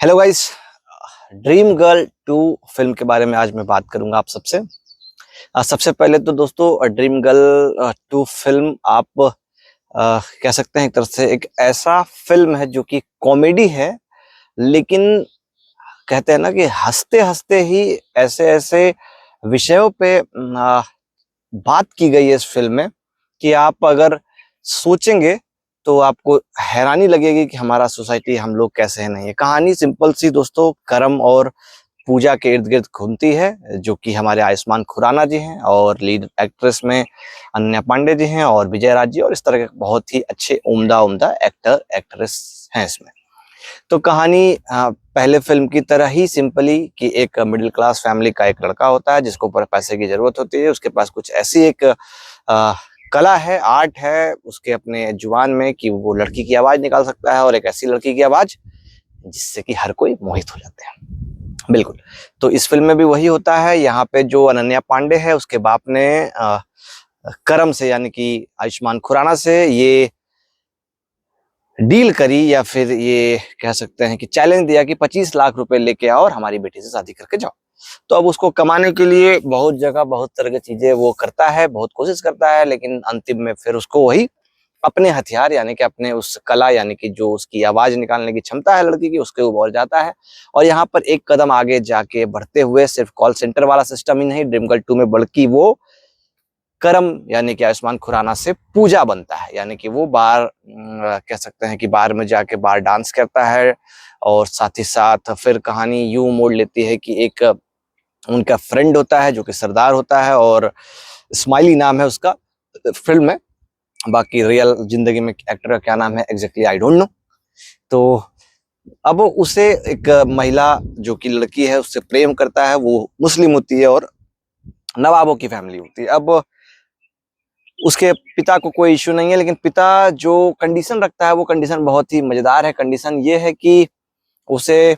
Hello guys, dream girl 2 film के बारे में आज मैं बात करूंगा आप सबसे। सबसे पहले तो दोस्तों, ड्रीम गर्ल 2 फिल्म आप कह सकते हैं एक तरह से एक ऐसा फिल्म है जो कि कॉमेडी है, लेकिन कहते हैं ना कि हंसते हंसते ही ऐसे ऐसे विषयों पे बात की गई है इस फिल्म में कि आप अगर सोचेंगे तो आपको हैरानी लगेगी कि हमारा सोसाइटी, हम लोग कैसे हैं। नहीं है, कहानी सिंपल सी दोस्तों, करम और पूजा के इर्द गिर्द घूमती है, जो कि हमारे आयुष्मान खुराना जी हैं और लीड एक्ट्रेस में अनन्या पांडे जी हैं और विजय राज जी, और इस तरह के बहुत ही अच्छे उम्दा उम्दा एक्टर एक्ट्रेस हैं इसमें। तो कहानी पहले फिल्म की तरह ही सिंपली कि एक मिडिल क्लास फैमिली का एक लड़का होता है जिसको ऊपर पैसे की जरूरत होती है। उसके पास कुछ ऐसी एक कला है, आर्ट है उसके अपने जुबान में कि वो लड़की की आवाज निकाल सकता है, और एक ऐसी लड़की की आवाज जिससे कि हर कोई मोहित हो जाते हैं। बिल्कुल, तो इस फिल्म में भी वही होता है। यहाँ पे जो अनन्या पांडे है उसके बाप ने करम से यानी कि आयुष्मान खुराना से ये डील करी, या फिर ये कह सकते हैं कि चैलेंज दिया कि 25 लाख रुपए लेके आओ और हमारी बेटी से शादी करके जाओ। तो अब उसको कमाने के लिए बहुत जगह बहुत तरह की चीजें वो करता है, बहुत कोशिश करता है, लेकिन अंतिम में फिर उसको वही अपने हथियार यानी कि अपने उस कला यानी कि जो उसकी आवाज निकालने की क्षमता है लड़की की, उसके ऊपर जाता है। और यहाँ पर एक कदम आगे जाके बढ़ते हुए सिर्फ कॉल सेंटर वाला सिस्टम ही नहीं ड्रीम गर्ल 2 में, बल्कि वो करम यानी कि आयुष्मान खुराना से पूजा बनता है। यानी कि वो बार कह सकते हैं कि बार में जाके बार डांस करता है, और साथ ही साथ फिर कहानी यूं मोड़ लेती है कि एक उनका फ्रेंड होता है जो कि सरदार होता है, और स्माइली नाम है उसका फिल्म में, बाकी रियल जिंदगी में एक्टर का क्या नाम है एग्जैक्टली आई डोंट नो। तो अब उसे एक महिला जो कि लड़की है उससे प्रेम करता है, वो मुस्लिम होती है और नवाबों की फैमिली होती है। अब उसके पिता को कोई इश्यू नहीं है, लेकिन पिता जो कंडीशन रखता है वो कंडीशन बहुत ही मजेदार है। कंडीशन ये है कि उसे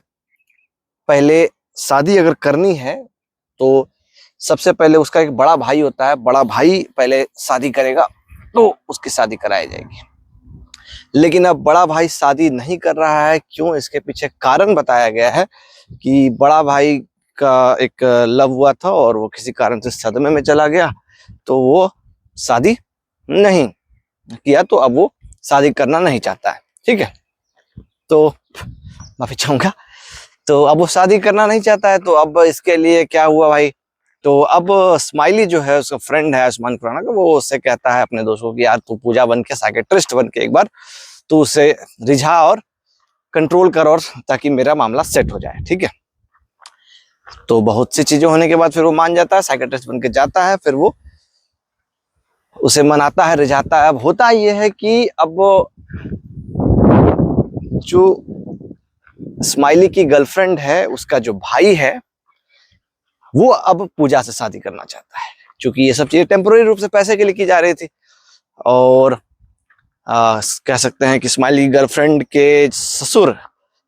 पहले शादी अगर करनी है तो सबसे पहले उसका एक बड़ा भाई होता है, बड़ा भाई पहले शादी करेगा तो उसकी शादी कराई जाएगी। लेकिन अब बड़ा भाई शादी नहीं कर रहा है, क्यों? इसके पीछे कारण बताया गया है कि बड़ा भाई का एक लव हुआ था और वो किसी कारण से सदमे में चला गया, तो वो शादी नहीं किया, तो अब वो शादी करना नहीं चाहता है। ठीक है, तो माफी चाहूंगा। तो अब वो शादी करना नहीं चाहता है, तो अब इसके लिए क्या हुआ भाई, तो अब स्माइली जो है उसका फ्रेंड है आयुष्मान खुराना का, वो उससे कहता है अपने दोस्तों की यार तू पूजा बन के साइकियाट्रिस्ट बन के एक बार तू उसे रिझा और कंट्रोल कर, और ताकि मेरा मामला सेट हो जाए। ठीक है, तो बहुत सी चीजें होने के बाद फिर वो मान जाता है, साइकियाट्रिस्ट बन के जाता है, फिर वो उसे मनाता है, रिझाता है। अब होता यह है कि अब जो स्माइली की गर्लफ्रेंड है उसका जो भाई है वो अब पूजा से शादी करना चाहता है, क्योंकि ये सब चीजें टेम्पोररी रूप से पैसे के लिए की जा रही थी। और कह सकते हैं कि स्माइली की गर्लफ्रेंड के ससुर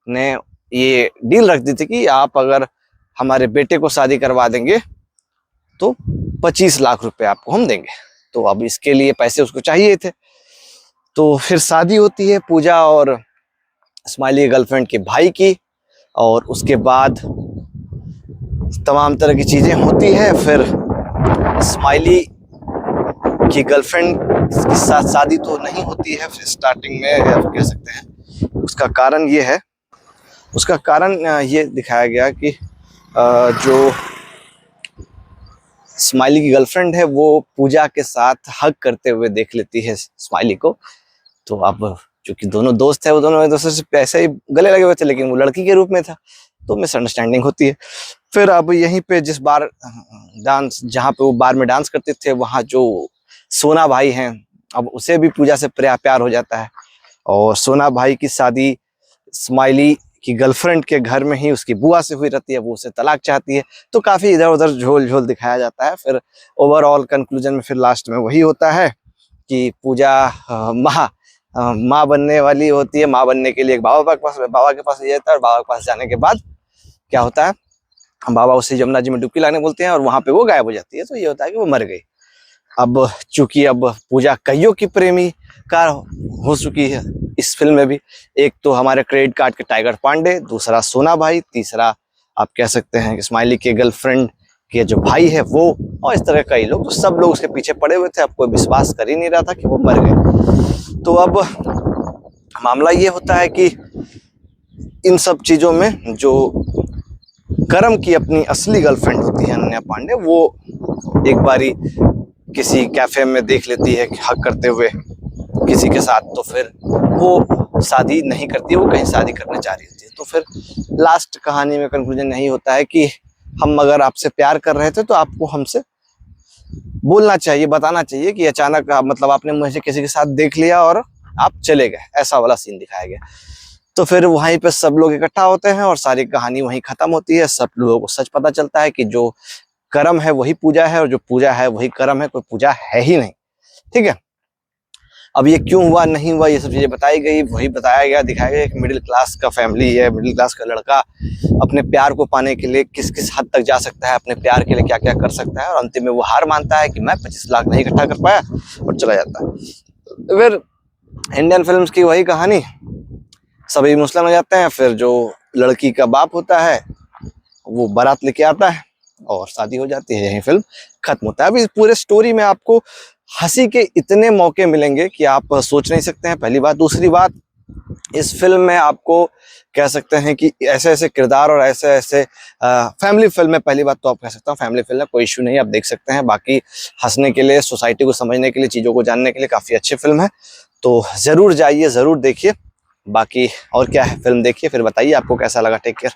ने ये डील रख दी थी कि आप अगर हमारे बेटे को शादी करवा देंगे तो 25 लाख रुपए आपको हम देंगे। तो अब इसके लिए पैसे उसको चाहिए थे, तो फिर शादी होती है पूजा और स्माइली गर्लफ्रेंड के भाई की, और उसके बाद तमाम तरह की चीजें होती है। फिर स्माइली की गर्लफ्रेंड के साथ शादी तो नहीं होती है फिर स्टार्टिंग में, कह सकते हैं उसका कारण ये है, उसका कारण ये दिखाया गया कि जो स्माइली की गर्लफ्रेंड है वो पूजा के साथ हग करते हुए देख लेती है स्माइली को। तो अब चूंकि दोनों दोस्त है, वो दोनों एक दूसरे से ऐसे ही गले लगे हुए थे, लेकिन वो लड़की के रूप में था, तो मिसअंडरस्टैंडिंग होती है। फिर अब यहीं पे जिस बार डांस, जहाँ पे वो बार में डांस करते थे, वहाँ जो सोना भाई हैं, अब उसे भी पूजा से प्यार हो जाता है, और सोना भाई की शादी स्माइली की गर्लफ्रेंड के घर में ही उसकी बुआ से हुई रहती है, वो उसे तलाक चाहती है। तो काफी इधर उधर झोल झोल दिखाया जाता है। फिर ओवरऑल कंक्लूजन में फिर लास्ट में वही होता है कि पूजा माँ बनने वाली होती है। माँ बनने के लिए एक बाबा के पास ले जाता है, और बाबा के पास जाने के बाद क्या होता है, बाबा उसे यमुना जी में डुबकी लाने बोलते हैं और वहां पे वो गायब हो जाती है। तो ये होता है कि वो मर गई। अब चूंकि अब पूजा कईयों की प्रेमी कार हो चुकी है इस फिल्म में भी। एक तो हमारे क्रेडिट कार्ड के टाइगर पांडे, दूसरा सोना भाई, तीसरा आप कह सकते हैं कि स्माइली के गर्लफ्रेंड के जो भाई है वो, और इस तरह कई लोग, तो सब लोग उसके पीछे पड़े हुए थे। अब कोई विश्वास कर ही नहीं रहा था कि वो मर गए। तो अब मामला ये होता है कि इन सब चीजों में जो करम की अपनी असली गर्लफ्रेंड होती है अनन्या पांडे, वो एक बारी किसी कैफे में देख लेती है हक करते हुए किसी के साथ, तो फिर वो शादी नहीं करती है, वो कहीं शादी करने जा रही होती है। तो फिर लास्ट कहानी में कंक्लूजन यही होता है कि हम अगर आपसे प्यार कर रहे थे तो आपको हमसे बोलना चाहिए, बताना चाहिए कि अचानक मतलब आपने मुझे किसी के साथ देख लिया और आप चले गए, ऐसा वाला सीन दिखाया गया। तो फिर वहीं पे सब लोग इकट्ठा होते हैं और सारी कहानी वहीं खत्म होती है। सब लोगों को सच पता चलता है कि जो कर्म है वही पूजा है और जो पूजा है वही कर्म है, कोई पूजा है ही नहीं। ठीक है, अब ये क्यों हुआ नहीं हुआ ये सब चीजें बताई गई, वही बताया गया, दिखाया गया। एक मिडिल क्लास का फैमिली है, मिडिल क्लास का लड़का अपने प्यार को पाने के लिए किस किस हद तक जा सकता है, अपने प्यार के लिए क्या क्या कर सकता है, और अंतिम में वो हार मानता है कि मैं 25 लाख नहीं इकट्ठा कर पाया और चला जाता है। फिर इंडियन फिल्म्स की वही कहानी, सभी मुस्लिम हो जाते हैं, फिर जो लड़की का बाप होता है वो बारात लेके आता है और शादी हो जाती है, यही फिल्म खत्म होता है। अभी पूरे स्टोरी में आपको हंसी के इतने मौके मिलेंगे कि आप सोच नहीं सकते हैं, पहली बात। दूसरी बात, इस फिल्म में आपको कह सकते हैं कि ऐसे ऐसे किरदार और ऐसे ऐसे फैमिली फिल्म है। पहली बात तो आप कह सकता हूँ फैमिली फिल्म है, कोई इश्यू नहीं, आप देख सकते हैं। बाकी हंसने के लिए, सोसाइटी को समझने के लिए, चीज़ों को जानने के लिए काफ़ी अच्छी फिल्म है, तो ज़रूर जाइए, ज़रूर देखिए। बाकी और क्या है, फिल्म देखिए फिर बताइए आपको कैसा लगा। Take care.